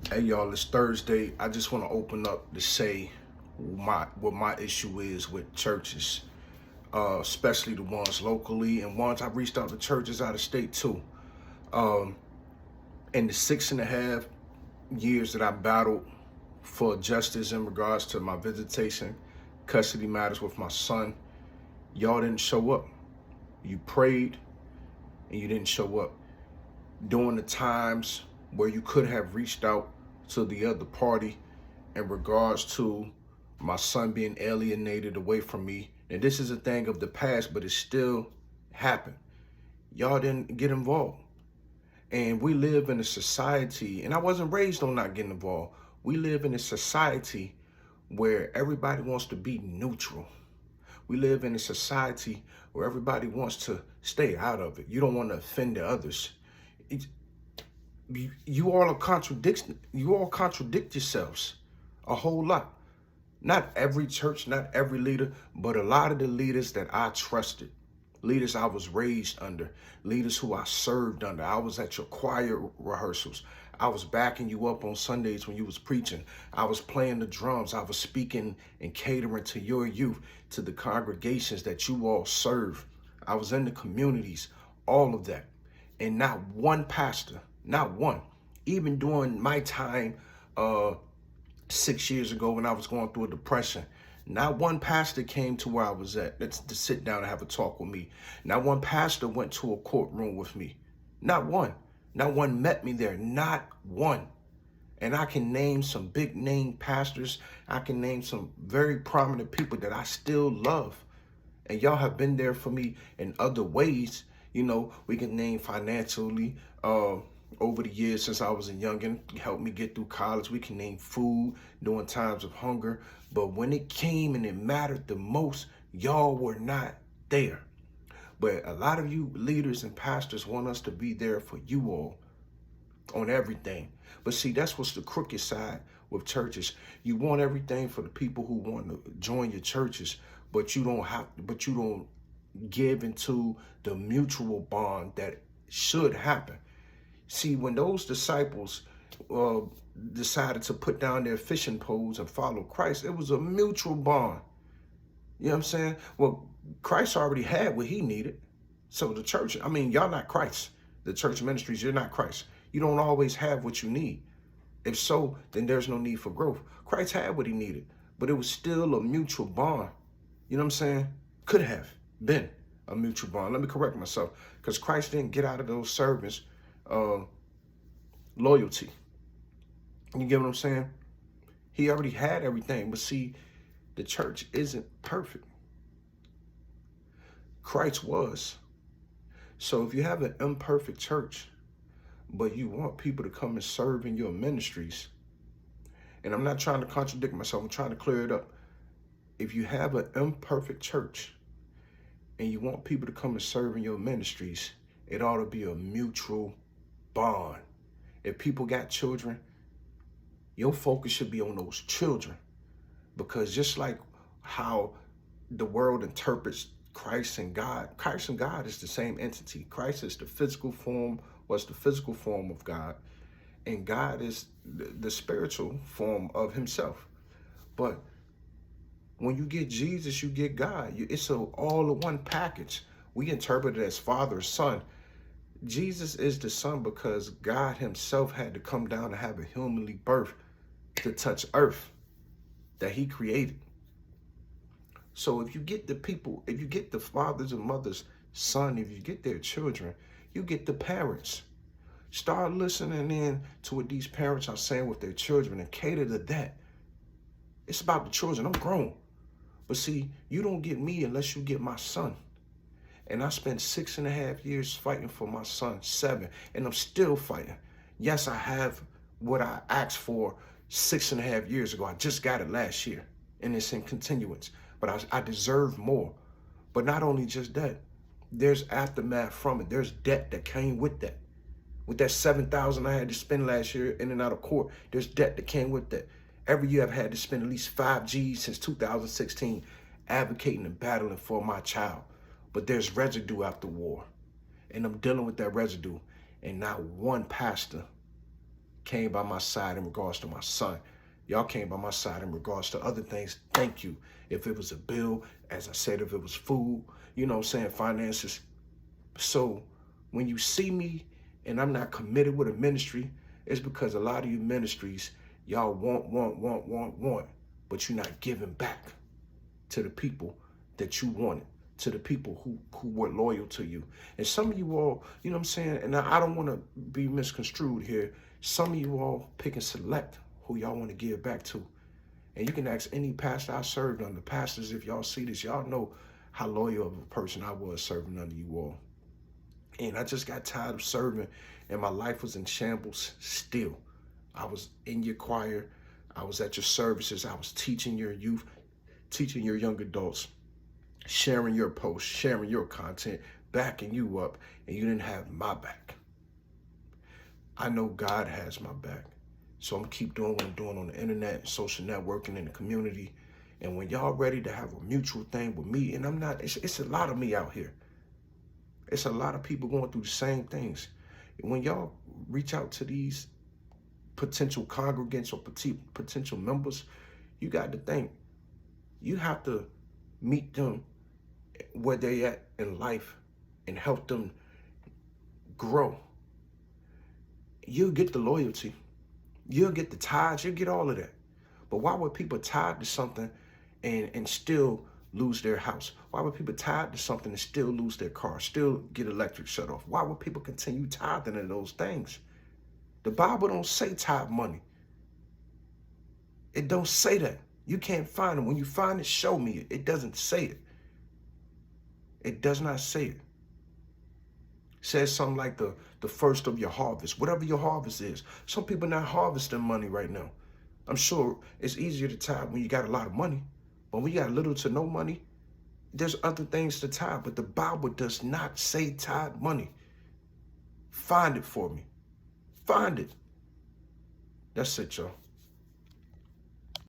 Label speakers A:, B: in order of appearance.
A: Hey y'all, it's Thursday. I just want to open up to say what my issue is with churches, especially the ones locally and ones I've reached out to churches out of state too. Um, in the 6.5 years that I battled for justice in regards to my visitation, custody matters with my son, y'all didn't show up. You prayed and you didn't show up. During the times where you could have reached out to the other party in regards to my son being alienated away from me. And this is a thing of the past, but it still happened. Y'all didn't get involved. And we live in a society, and I wasn't raised on not getting involved. We live in a society where everybody wants to be neutral. We live in a society where everybody wants to stay out of it. You don't want to offend the others. It, you all are contradiction. You all contradict yourselves a whole lot. Not every church, not every leader, but a lot of the leaders that I trusted, leaders I was raised under, leaders who I served under. I was at your choir rehearsals. I was backing you up on Sundays when you was preaching. I was playing the drums. I was speaking and catering to your youth, to the congregations that you all serve. I was in the communities, all of that. And not one pastor, not one, even during my time, 6 years ago when I was going through a depression, not one pastor came to where I was at to sit down and have a talk with me. Not one pastor went to a courtroom with me. Not one. Not one met me there. Not one. And I can name some big name pastors. I can name some very prominent people that I still love. And y'all have been there for me in other ways. You know, we can name financially, over the years since I was a youngin', helped me get through college. We can name food during times of hunger. But when it came and it mattered the most, y'all were not there. But a lot of you leaders and pastors want us to be there for you all on everything. But see, that's what's the crooked side with churches. You want everything for the people who want to join your churches, but you don't give into the mutual bond that should happen. See, when those disciples uh, decided to put down their fishing poles and follow Christ, it was a mutual bond. You know what I'm saying? Well, Christ already had what he needed. So the church, I mean, y'all not Christ. The church ministries, you're not Christ. You don't always have what you need. If so, then there's no need for growth. Christ had what he needed, but it was still a mutual bond. You know what I'm saying? Could have been a mutual bond. Let me correct myself, because Christ didn't get out of those servants uh, loyalty. You get what I'm saying? He already had everything, but see, the church isn't perfect. Christ was. So if you have an imperfect church, but you want people to come and serve in your ministries, and I'm not trying to contradict myself, I'm trying to clear it up. If you have an imperfect church and you want people to come and serve in your ministries, it ought to be a mutual bond. If people got children, your focus should be on those children, because just like how the world interprets Christ and God is the same entity. Christ is the physical form, was the physical form of God, and God is the spiritual form of himself. But when you get Jesus, you get God. It's all in one package. We interpret it as Father, Son. Jesus is the Son because God himself had to come down and have a humanly birth to touch earth that he created. So if you get the people, if you get the fathers and mothers, son, if you get their children, you get the parents. Start listening in to what these parents are saying with their children and cater to that. It's about the children. I'm grown. But see, you don't get me unless you get my son. And I spent 6.5 years fighting for my son, 7, and I'm still fighting. Yes, I have what I asked for 6.5 years ago. I just got it last year, and it's in continuance. But I deserve more. But not only just that, there's aftermath from it. There's debt that came with that. With that $7,000 I had to spend last year in and out of court, there's debt that came with that. Every year I've had to spend at least 5 G's since 2016 advocating and battling for my child. But there's residue after war. And I'm dealing with that residue. And not one pastor came by my side in regards to my son. Y'all came by my side in regards to other things. Thank you. If it was a bill, as I said, if it was food, you know what I'm saying, finances. So when you see me and I'm not committed with a ministry, it's because a lot of you ministries, y'all want, but you're not giving back to the people that you wanted, to the people who were loyal to you. And some of you all, you know what I'm saying, and I don't want to be misconstrued here, some of you all pick and select who y'all want to give back to. And you can ask any pastor I served under. Pastors, if y'all see this, y'all know how loyal of a person I was serving under you all. And I just got tired of serving, and my life was in shambles still. I was in your choir. I was at your services. I was teaching your youth, teaching your young adults, sharing your posts, sharing your content, backing you up, and you didn't have my back. I know God has my back. So I'm gonna keep doing what I'm doing on the internet, social networking in the community. And when y'all ready to have a mutual thing with me, and I'm not, it's a lot of me out here. It's a lot of people going through the same things. When y'all reach out to these potential congregants or potential members, you got to think, you have to meet them where they at in life and help them grow. You'll get the loyalty. You'll get the ties. You'll get all of that. But why would people tied to something and still lose their house? Why would people tied to something and still lose their car, still get electric shut off? Why would people continue tithing to those things? The Bible don't say tithe money. It don't say that. You can't find it. When you find it, show me it. It doesn't say it. It does not say it. It says something like the first of your harvest, whatever your harvest is. Some people not harvesting money right now. I'm sure it's easier to tithe when you got a lot of money, but when you got little to no money, there's other things to tithe, but the Bible does not say tithe money. Find it for me. Find it. That's it, y'all.